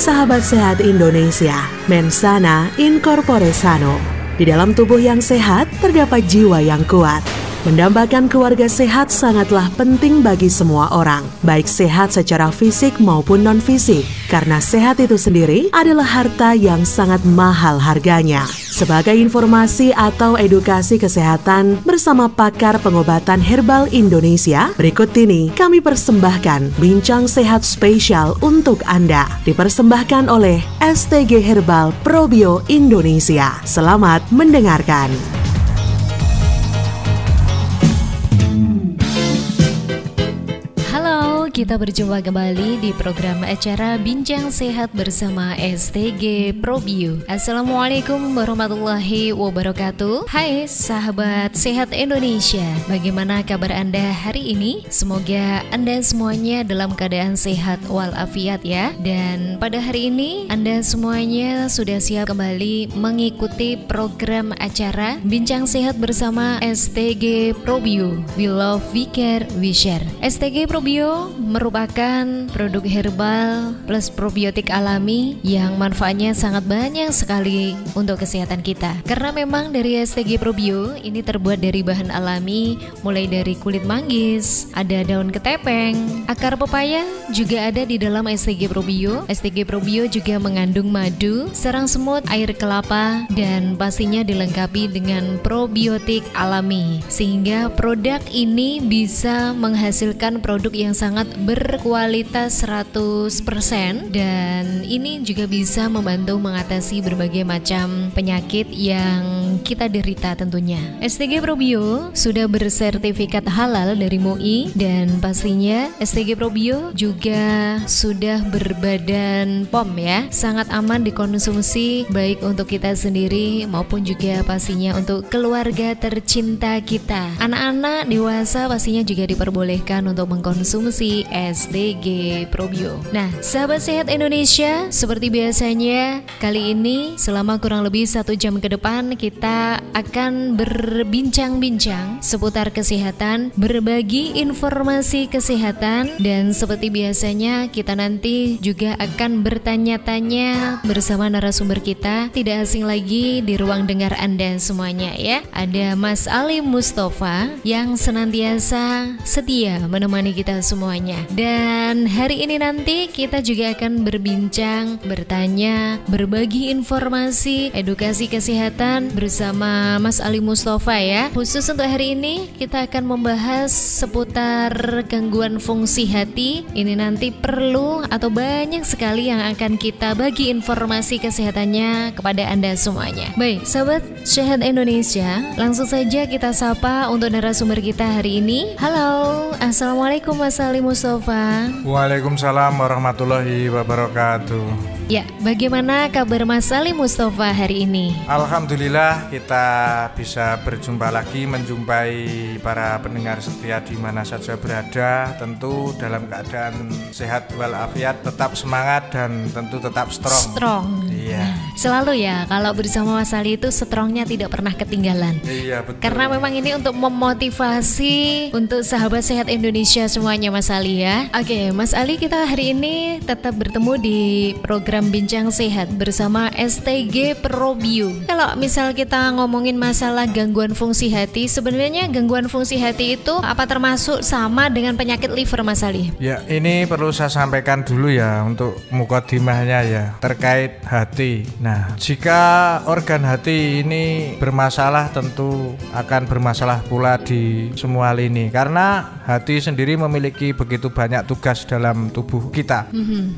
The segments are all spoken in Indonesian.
sahabat sehat Indonesia, Mensana in corpore sano. Di dalam tubuh yang sehat, terdapat jiwa yang kuat. Mendambakan keluarga sehat sangatlah penting bagi semua orang, baik sehat secara fisik maupun non-fisik, karena sehat itu sendiri adalah harta yang sangat mahal harganya. Sebagai informasi atau edukasi kesehatan bersama pakar pengobatan herbal Indonesia, berikut ini kami persembahkan bincang sehat spesial untuk Anda, dipersembahkan oleh STG Herbal Probio Indonesia. Selamat mendengarkan. Kita berjumpa kembali di program acara Bincang Sehat bersama STG Probio. Assalamualaikum warahmatullahi wabarakatuh. Hai sahabat sehat Indonesia, bagaimana kabar Anda hari ini? Semoga Anda semuanya dalam keadaan sehat walafiat ya. Dan pada hari ini Anda semuanya sudah siap kembali mengikuti program acara Bincang Sehat bersama STG Probio. We love, we care, we share. STG Probio merupakan produk herbal plus probiotik alami yang manfaatnya sangat banyak sekali untuk kesehatan kita. Karena memang dari STG Probio ini terbuat dari bahan alami, mulai dari kulit manggis, ada daun ketepeng, akar pepaya juga ada di dalam STG Probio. STG Probio juga mengandung madu, sarang semut, air kelapa, dan pastinya dilengkapi dengan probiotik alami, sehingga produk ini bisa menghasilkan produk yang sangat berkualitas 100%, dan ini juga bisa membantu mengatasi berbagai macam penyakit yang kita derita tentunya. STG Probio sudah bersertifikat halal dari MUI, dan pastinya STG Probio juga sudah berbadan POM ya. Sangat aman dikonsumsi baik untuk kita sendiri maupun juga pastinya untuk keluarga tercinta kita. Anak-anak, dewasa pastinya juga diperbolehkan untuk mengkonsumsi STG Probio. Nah, sahabat sehat Indonesia, seperti biasanya kali ini selama kurang lebih 1 jam ke depan kita akan berbincang-bincang seputar kesehatan, berbagi informasi kesehatan, dan seperti biasanya kita nanti juga akan bertanya-tanya bersama narasumber kita. Tidak asing lagi di ruang dengar Anda semuanya ya. Ada Mas Ali Mustafa yang senantiasa setia menemani kita semuanya. Dan hari ini nanti kita juga akan berbincang, bertanya, berbagi informasi, edukasi kesehatan bersama Mas Ali Mustafa ya. Khusus untuk hari ini kita akan membahas seputar gangguan fungsi hati. Ini nanti perlu atau banyak sekali yang akan kita bagi informasi kesehatannya kepada Anda semuanya. Baik, sahabat sehat Indonesia, langsung saja kita sapa untuk narasumber kita hari ini. Halo, Assalamualaikum Mas Ali Mustafa. Waalaikumsalam warahmatullahi wabarakatuh. Ya, bagaimana kabar Mas Ali Mustafa hari ini? Alhamdulillah kita bisa berjumpa lagi, menjumpai para pendengar setia di mana saja berada, tentu dalam keadaan sehat walafiat, tetap semangat dan tentu tetap strong. Iya. Selalu ya, kalau bersama Mas Ali itu strongnya tidak pernah ketinggalan. Iya, betul. Karena memang ini untuk memotivasi untuk sahabat sehat Indonesia semuanya Mas Ali ya. Oke, Mas Ali, kita hari ini tetap bertemu di program Bincang Sehat bersama STG Probio. Kalau misal kita ngomongin masalah gangguan fungsi hati, sebenarnya gangguan fungsi hati itu apa termasuk sama dengan penyakit liver Mas Ali? Ya, ini perlu saya sampaikan dulu ya untuk mukadimahnya ya, terkait hati. Nah, jika organ hati ini bermasalah, tentu akan bermasalah pula di semua lini, karena hati sendiri memiliki begitu banyak tugas dalam tubuh kita.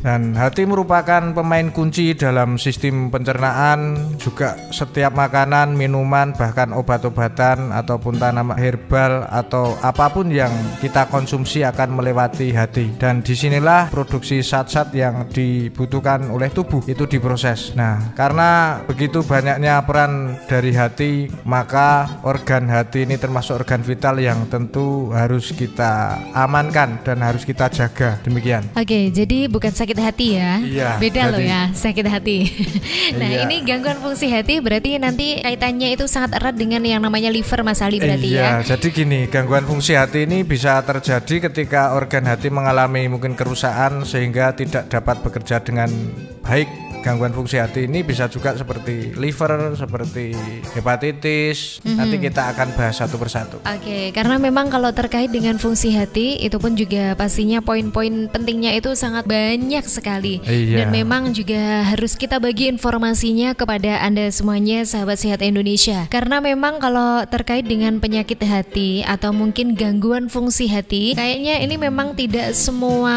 Dan hati merupakan pemain kunci dalam sistem pencernaan, juga setiap makanan, minuman, bahkan obat-obatan ataupun tanaman herbal atau apapun yang kita konsumsi akan melewati hati. Dan disinilah produksi zat-zat yang dibutuhkan oleh tubuh itu diproses. Nah, karena begitu banyaknya peran dari hati, maka organ hati ini termasuk organ vital yang tentu harus kita kita amankan dan harus kita jaga. Demikian. Oke, jadi bukan sakit hati ya. Iya, beda loh jadi- ya sakit hati. Nah, Iya. ini gangguan fungsi hati berarti nanti kaitannya itu sangat erat dengan yang namanya liver, Mas Ali, berarti ya. Iya, jadi gini, gangguan fungsi hati ini bisa terjadi ketika organ hati mengalami mungkin kerusakan sehingga tidak dapat bekerja dengan baik. Gangguan fungsi hati ini bisa juga seperti liver, seperti hepatitis. Nanti kita akan bahas satu persatu. Oke, karena memang kalau terkait dengan fungsi hati itu pun juga pastinya poin-poin pentingnya itu sangat banyak sekali. Iya. Dan memang juga harus kita bagi informasinya kepada Anda semuanya, sahabat sehat Indonesia. Karena memang kalau terkait dengan penyakit hati atau mungkin gangguan fungsi hati, kayaknya ini memang tidak semua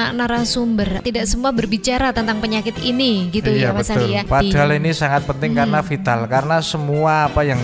narasumber, tidak semua berbicara tentang penyakit ini gitu Iya, ya Mas betul. Ali ya. Padahal ini sangat penting karena vital, karena semua apa yang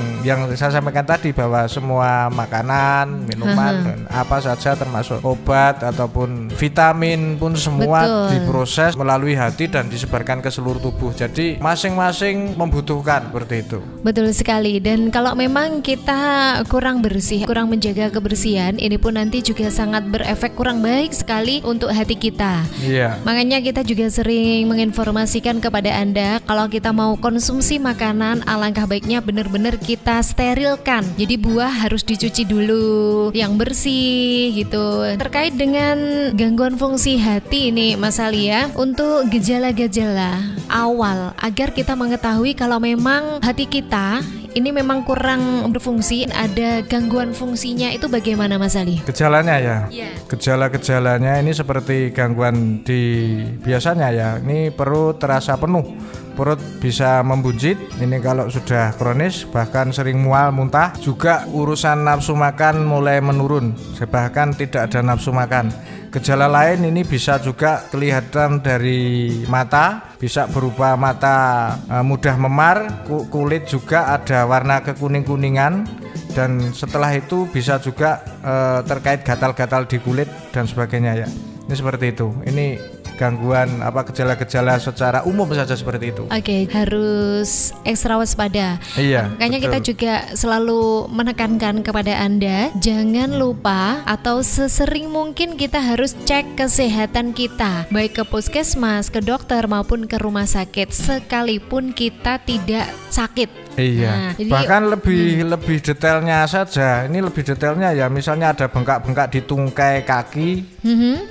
saya sampaikan tadi bahwa semua makanan, minuman dan apa saja termasuk obat ataupun vitamin pun semua Betul. diproses melalui hati dan disebarkan ke seluruh tubuh. Jadi masing-masing membutuhkan seperti itu. Betul sekali. Dan kalau memang kita kurang bersih, kurang menjaga kebersihan, ini pun nanti juga sangat berefek kurang baik sekali untuk hati kita. Iya. Makanya kita juga sering menginformasikan kepada Anda kalau kita mau konsumsi makanan, alangkah baiknya benar-benar kita sterilkan. Jadi buah harus dicuci dulu yang bersih gitu. Terkait dengan gangguan fungsi hati ini Mas Ali ya, untuk gejala-gejala awal agar kita mengetahui kalau memang hati kita ini memang kurang berfungsi, ada gangguan fungsinya, itu bagaimana Mas Ali? Gejalanya ya. Iya. Gejala-gejalanya ini seperti gangguan di biasanya ya. Ini perut terasa penuh. Perut bisa membuncit. Ini kalau sudah kronis, bahkan sering mual, muntah. Juga urusan nafsu makan mulai menurun. Bahkan tidak ada nafsu makan. Gejala lain ini bisa juga kelihatan dari mata, bisa berupa mata mudah memar, kulit juga ada warna kekuning-kuningan, dan setelah itu bisa juga terkait gatal-gatal di kulit dan sebagainya ya. Ini seperti itu. Ini gangguan gejala-gejala secara umum saja seperti itu. Oke, harus ekstra waspada. Iya. Makanya betul. kita juga selalu menekankan kepada Anda, jangan lupa atau sesering mungkin kita harus cek kesehatan kita, baik ke puskesmas, ke dokter maupun ke rumah sakit, sekalipun kita tidak sakit. Iya. Nah, jadi- Bahkan lebih detailnya saja. Ini lebih detailnya ya. Misalnya ada bengkak-bengkak di tungkai kaki.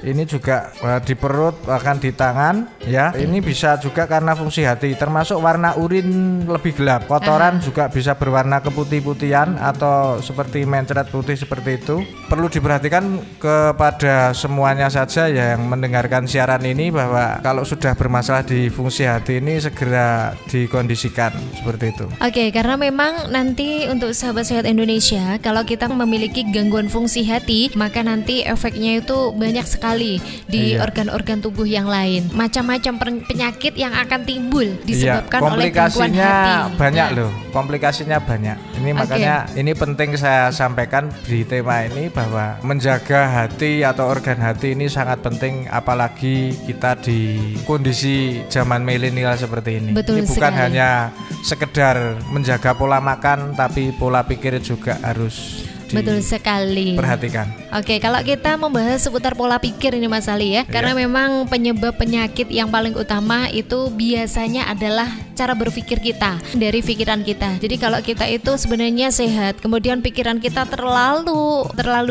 Ini juga di perut, bahkan di tangan ya. Ini bisa juga karena fungsi hati, termasuk warna urin lebih gelap. Kotoran juga bisa berwarna keputih-putihan atau seperti mencret putih seperti itu. Perlu diperhatikan kepada semuanya saja yang mendengarkan siaran ini bahwa kalau sudah bermasalah di fungsi hati ini segera dikondisikan seperti itu. Oke, karena memang nanti untuk sahabat sehat Indonesia, kalau kita memiliki gangguan fungsi hati, maka nanti efeknya itu banyak sekali di Iya. organ-organ tubuh yang lain. Macam-macam penyakit yang akan timbul disebabkan oleh gangguan komplikasinya hati. banyak Nah, loh, komplikasinya banyak. Ini makanya ini penting saya sampaikan di tema ini bahwa menjaga hati atau organ hati ini sangat penting, apalagi kita di kondisi zaman milenial seperti ini. Betul Ini bukan sekali. hanya sekedar menjaga pola makan, tapi pola pikir juga harus Betul sekali. diperhatikan. Oke, kalau kita membahas seputar pola pikir ini Mas Ali ya, karena memang penyebab penyakit yang paling utama itu biasanya adalah cara berpikir kita, dari pikiran kita. Jadi kalau kita itu sebenarnya sehat, kemudian pikiran kita terlalu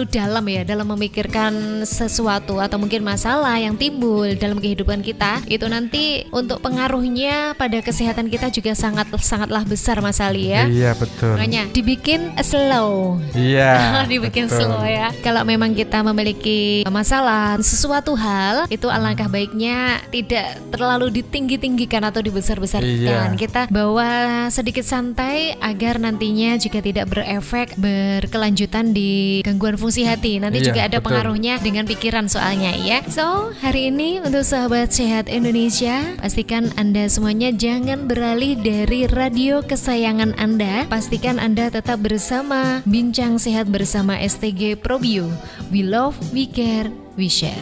dalam ya dalam memikirkan sesuatu atau mungkin masalah yang timbul dalam kehidupan kita, itu nanti untuk pengaruhnya pada kesehatan kita juga sangatlah besar Mas Ali ya. Iya, betul. Makanya dibikin slow. Iya. Dibikin betul. slow ya. Kalau memang kita memiliki masalah sesuatu hal, itu alangkah baiknya tidak terlalu ditinggi-tinggikan atau dibesar-besarkan. Iya. Kita bawa sedikit santai agar nantinya juga tidak berefek berkelanjutan di gangguan fungsi hati. Nanti Iya, juga ada betul. pengaruhnya dengan pikiran soalnya ya. So, hari ini untuk sahabat sehat Indonesia, pastikan Anda semuanya jangan beralih dari radio kesayangan Anda. Pastikan Anda tetap bersama Bincang Sehat bersama STG ProBio. We love, we care, we share.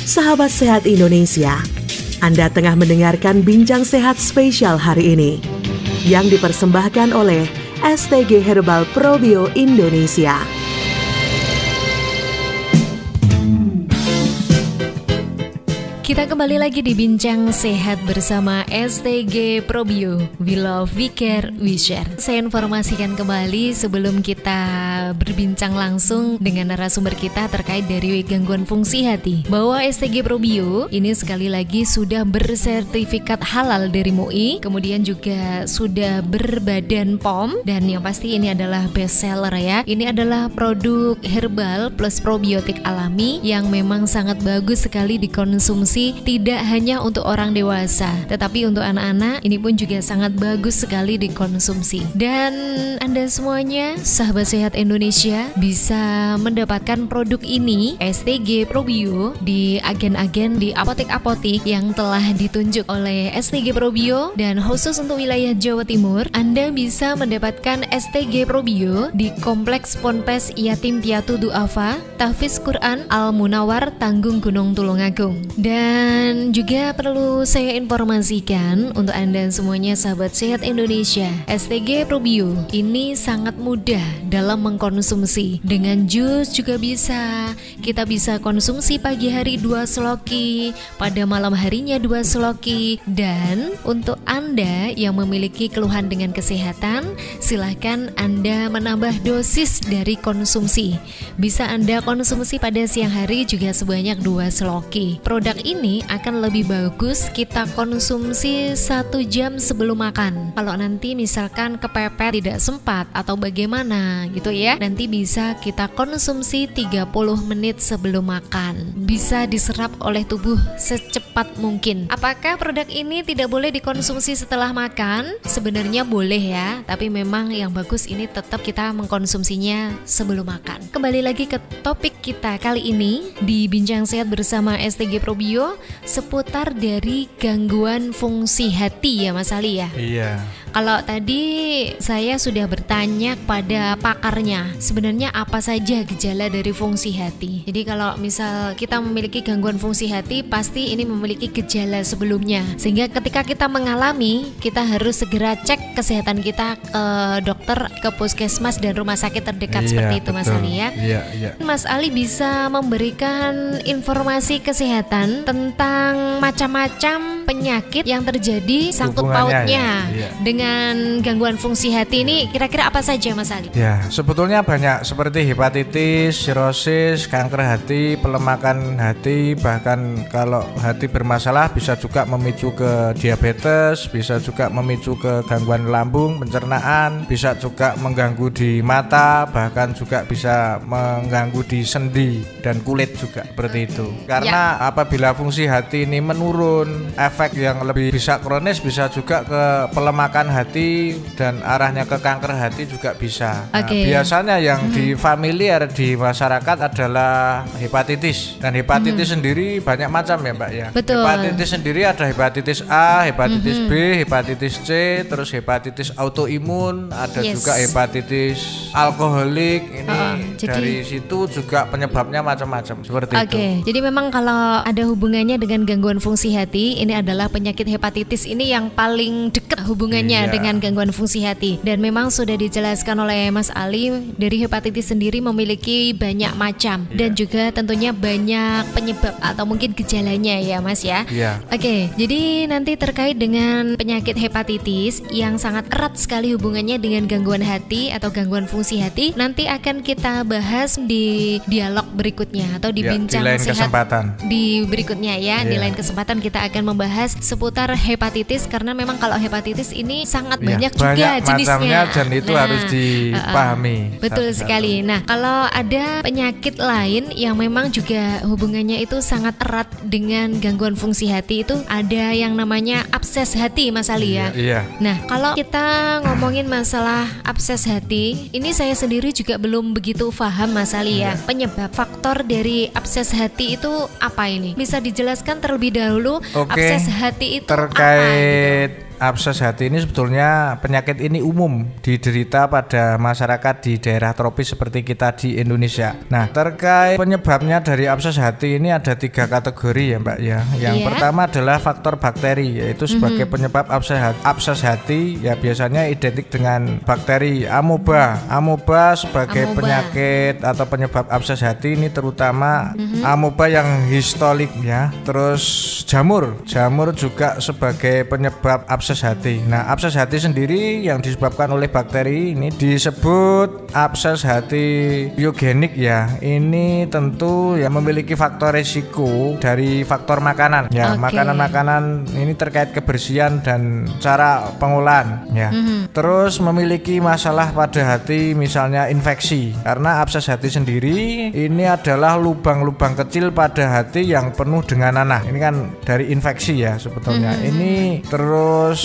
Sahabat sehat Indonesia, Anda tengah mendengarkan Bincang Sehat spesial hari ini yang dipersembahkan oleh STG Herbal ProBio Indonesia. Kita kembali lagi di Bincang Sehat bersama STG Probio. We love, we care, we share. Saya informasikan kembali sebelum kita berbincang langsung dengan narasumber kita terkait dari gangguan fungsi hati, bahwa STG Probio ini sekali lagi sudah bersertifikat halal dari MUI, kemudian juga sudah berbadan POM, dan yang pasti ini adalah best seller ya. Ini adalah produk herbal plus probiotik alami yang memang sangat bagus sekali dikonsumsi, tidak hanya untuk orang dewasa, tetapi untuk anak-anak ini pun juga sangat bagus sekali dikonsumsi. Dan Anda semuanya, sahabat sehat Indonesia, bisa mendapatkan produk ini STG Probio di agen-agen, di apotek-apotek yang telah ditunjuk oleh STG Probio. Dan khusus untuk wilayah Jawa Timur, Anda bisa mendapatkan STG Probio di Kompleks Ponpes Yatim Piatu Duafa Tahfiz Quran Al Munawar, Tanggung Gunung Tulungagung. Dan juga perlu saya informasikan untuk Anda semuanya, sahabat sehat Indonesia, STG Probio ini sangat mudah dalam mengkonsumsi. Dengan jus juga bisa. Kita bisa konsumsi pagi hari 2 seloki, pada malam harinya 2 seloki. Dan untuk Anda yang memiliki keluhan dengan kesehatan, silahkan Anda menambah dosis dari konsumsi. Bisa Anda konsumsi pada siang hari juga sebanyak 2 seloki. Produk ini akan lebih bagus kita konsumsi 1 jam sebelum makan. Kalau nanti misalkan kepepet, tidak sempat atau bagaimana gitu ya, nanti bisa kita konsumsi 30 menit sebelum makan. Bisa diserap oleh tubuh secepat mungkin. Apakah produk ini tidak boleh dikonsumsi setelah makan? Sebenarnya boleh ya, tapi memang yang bagus ini tetap kita mengkonsumsinya sebelum makan. Kembali lagi ke topik kita kali ini di Bincang Sehat bersama STG Probio, seputar dari gangguan fungsi hati ya Mas Ali ya. Iya. Kalau tadi saya sudah bertanya pada pakarnya, sebenarnya apa saja gejala dari fungsi hati. Jadi kalau misal kita memiliki gangguan fungsi hati, pasti ini memiliki gejala sebelumnya. Sehingga ketika kita mengalami, kita harus segera cek kesehatan kita ke dokter, ke puskesmas dan rumah sakit terdekat, seperti itu Mas Ali ya. Iya. Mas Ali bisa memberikan informasi kesehatan tentang macam-macam penyakit yang terjadi sangkut pautnya dengan gangguan fungsi hati ini, kira-kira apa saja Mas Ali? Ya, sebetulnya banyak, seperti hepatitis, sirosis, kanker hati, pelemakan hati, bahkan kalau hati bermasalah bisa juga memicu ke diabetes, bisa juga memicu ke gangguan lambung, pencernaan, bisa juga mengganggu di mata, bahkan juga bisa mengganggu di sendi dan kulit juga, seperti itu. Karena apabila fungsi hati ini menurun, efek yang lebih bisa kronis, bisa juga ke pelemakan hati dan arahnya ke kanker hati juga bisa. Nah, biasanya yang di familiar di masyarakat adalah hepatitis, dan hepatitis sendiri banyak macam ya Mbak ya. Betul. Hepatitis sendiri ada hepatitis A, hepatitis B, hepatitis C, terus hepatitis autoimun, ada juga hepatitis alkoholik. Ini dari situ juga penyebabnya macam-macam seperti itu. Jadi memang kalau ada hubungannya dengan gangguan fungsi hati, ini adalah penyakit hepatitis ini yang paling dekat hubungannya dengan gangguan fungsi hati. Dan memang sudah dijelaskan oleh Mas Ali, dari hepatitis sendiri memiliki banyak macam dan juga tentunya banyak penyebab atau mungkin gejalanya ya Mas ya. Jadi nanti terkait dengan penyakit hepatitis yang sangat erat sekali hubungannya dengan gangguan hati atau gangguan fungsi hati, nanti akan kita bahas di dialog berikutnya atau di bincang sehat di berikutnya ya. Di lain kesempatan kita akan membahas seputar hepatitis, karena memang kalau hepatitis ini sangat banyak juga jenisnya dan itu harus dipahami. Betul sekali. Nah, kalau ada penyakit lain yang memang juga hubungannya itu sangat erat dengan gangguan fungsi hati, itu ada yang namanya abses hati Mas Ali ya. Nah, kalau kita ngomongin masalah abses hati, ini saya sendiri juga belum begitu paham Mas Ali ya. Penyebab faktor dari abses hati itu apa ini? Bisa dijelaskan terlebih dahulu abses hati itu terkait abses hati ini sebetulnya penyakit ini umum diderita pada masyarakat di daerah tropis seperti kita di Indonesia. Nah, terkait penyebabnya dari abses hati ini ada 3 kategori ya Mbak ya. Yang pertama adalah faktor bakteri, yaitu sebagai penyebab abses hati ya biasanya identik dengan bakteri amoeba. Amoeba sebagai penyakit atau penyebab abses hati ini terutama amoeba yang histolik ya. Terus jamur juga sebagai penyebab abses hati. Nah, abses hati sendiri yang disebabkan oleh bakteri ini disebut abses hati biogenik ya. Ini tentu ya memiliki faktor risiko dari faktor makanan ya. Makanan-makanan ini terkait kebersihan dan cara pengolahan ya. Terus memiliki masalah pada hati misalnya infeksi, karena abses hati sendiri ini adalah lubang-lubang kecil pada hati yang penuh dengan nanah. Ini kan dari infeksi ya sebetulnya. Ini terus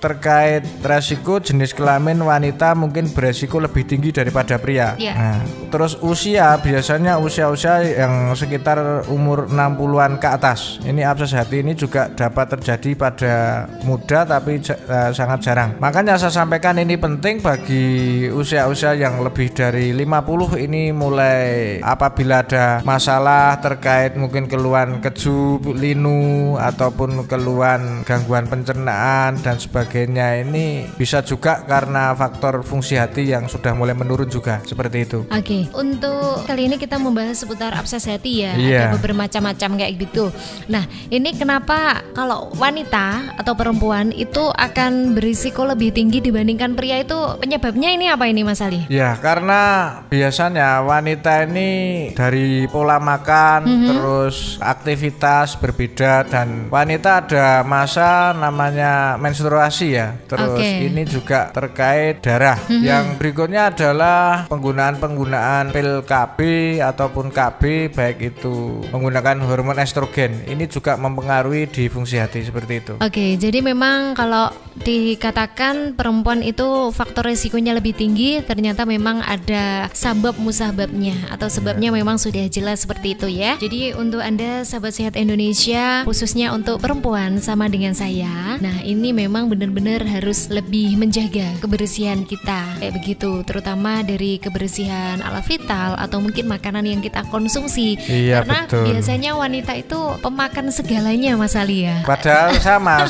terkait resiko jenis kelamin wanita mungkin beresiko lebih tinggi daripada pria. Nah, terus usia biasanya usia-usia yang sekitar umur 60-an ke atas. Ini abses hati ini juga dapat terjadi pada muda tapi sangat jarang. Makanya saya sampaikan ini penting bagi usia-usia yang lebih dari 50 ini, mulai apabila ada masalah terkait mungkin keluhan keju, linu ataupun keluhan gangguan pencernaan dan sebagainya, ini bisa juga karena faktor fungsi hati yang sudah mulai menurun juga seperti itu. Oke, untuk kali ini kita membahas seputar abses hati ya. Ada bermacam-macam kayak gitu. Nah, ini kenapa kalau wanita atau perempuan itu akan berisiko lebih tinggi dibandingkan pria, itu penyebabnya ini apa ini Mas Ali? Ya, karena biasanya wanita ini dari pola makan terus aktivitas berbeda, dan wanita ada masa namanya menstruasi ya. Terus ini juga terkait darah. Yang berikutnya adalah penggunaan pil KB ataupun KB, baik itu menggunakan hormon estrogen. Ini juga mempengaruhi di fungsi hati seperti itu. Oke, jadi memang kalau dikatakan perempuan itu faktor resikonya lebih tinggi, ternyata memang ada sabab musababnya atau sebabnya memang sudah jelas seperti itu ya. Jadi untuk Anda sahabat sehat Indonesia, khususnya untuk perempuan sama dengan saya, nah ini memang benar-benar harus lebih menjaga kebersihan kita kayak begitu, terutama dari kebersihan ala vital atau mungkin makanan yang kita konsumsi. Karena biasanya wanita itu pemakan segalanya Mas Ali ya. Padahal sama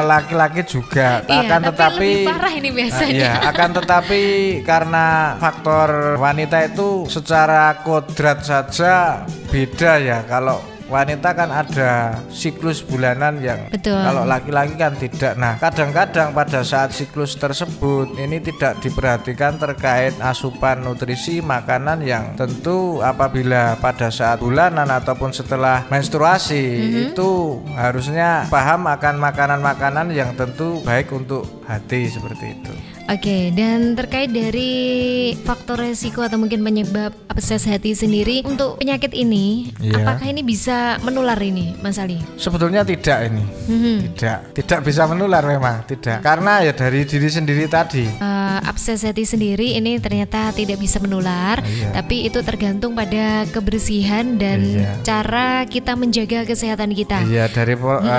laki-laki juga, tetapi lebih parah ini biasanya. Akan tetapi karena faktor wanita itu secara kodrat saja beda ya. Kalau wanita kan ada siklus bulanan yang kalau laki-laki kan tidak. Nah, kadang-kadang pada saat siklus tersebut ini tidak diperhatikan terkait asupan nutrisi makanan yang tentu apabila pada saat bulanan ataupun setelah menstruasi itu harusnya paham akan makanan-makanan yang tentu baik untuk hati seperti itu. Oke, dan terkait dari faktor resiko atau mungkin penyebab abses hati sendiri untuk penyakit ini, apakah ini bisa menular ini, Mas Ali? Sebetulnya tidak ini, tidak bisa menular memang tidak, karena ya dari diri sendiri tadi. Abses hati sendiri ini ternyata tidak bisa menular, tapi itu tergantung pada kebersihan dan cara kita menjaga kesehatan kita. Iya,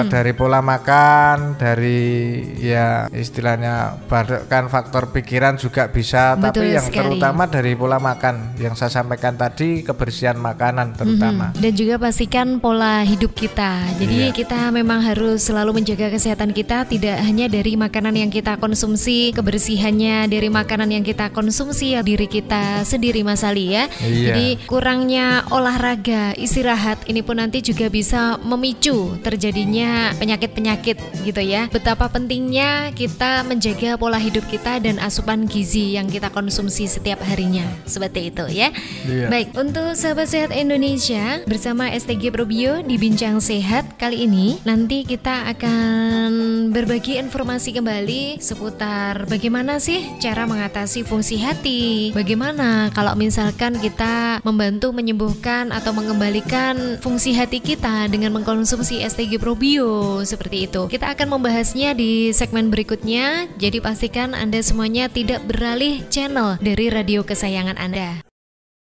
dari pola makan, dari ya istilahnya bahkan faktor pikiran juga bisa. Betul tapi yang sekali. Terutama dari pola makan yang saya sampaikan tadi, kebersihan makanan terutama. Dan juga pastikan pola hidup kita. Jadi kita memang harus selalu menjaga kesehatan kita, tidak hanya dari makanan yang kita konsumsi, kebersihannya dari makanan yang kita konsumsi ya diri kita sendiri Mas Ali ya. Jadi kurangnya olahraga, istirahat ini pun nanti juga bisa memicu terjadinya penyakit-penyakit gitu ya. Betapa pentingnya kita menjaga pola hidup kita dan asupan gizi yang kita konsumsi setiap harinya, seperti itu ya. Baik, untuk sahabat sehat Indonesia, bersama STG Probio di Bincang Sehat kali ini, nanti kita akan berbagi informasi kembali seputar bagaimana sih cara mengatasi fungsi hati, bagaimana kalau misalkan kita membantu menyembuhkan atau mengembalikan fungsi hati kita dengan mengkonsumsi STG Probio, seperti itu. Kita akan membahasnya di segmen berikutnya, jadi pastikan Anda semuanya tidak beralih channel dari radio kesayangan Anda.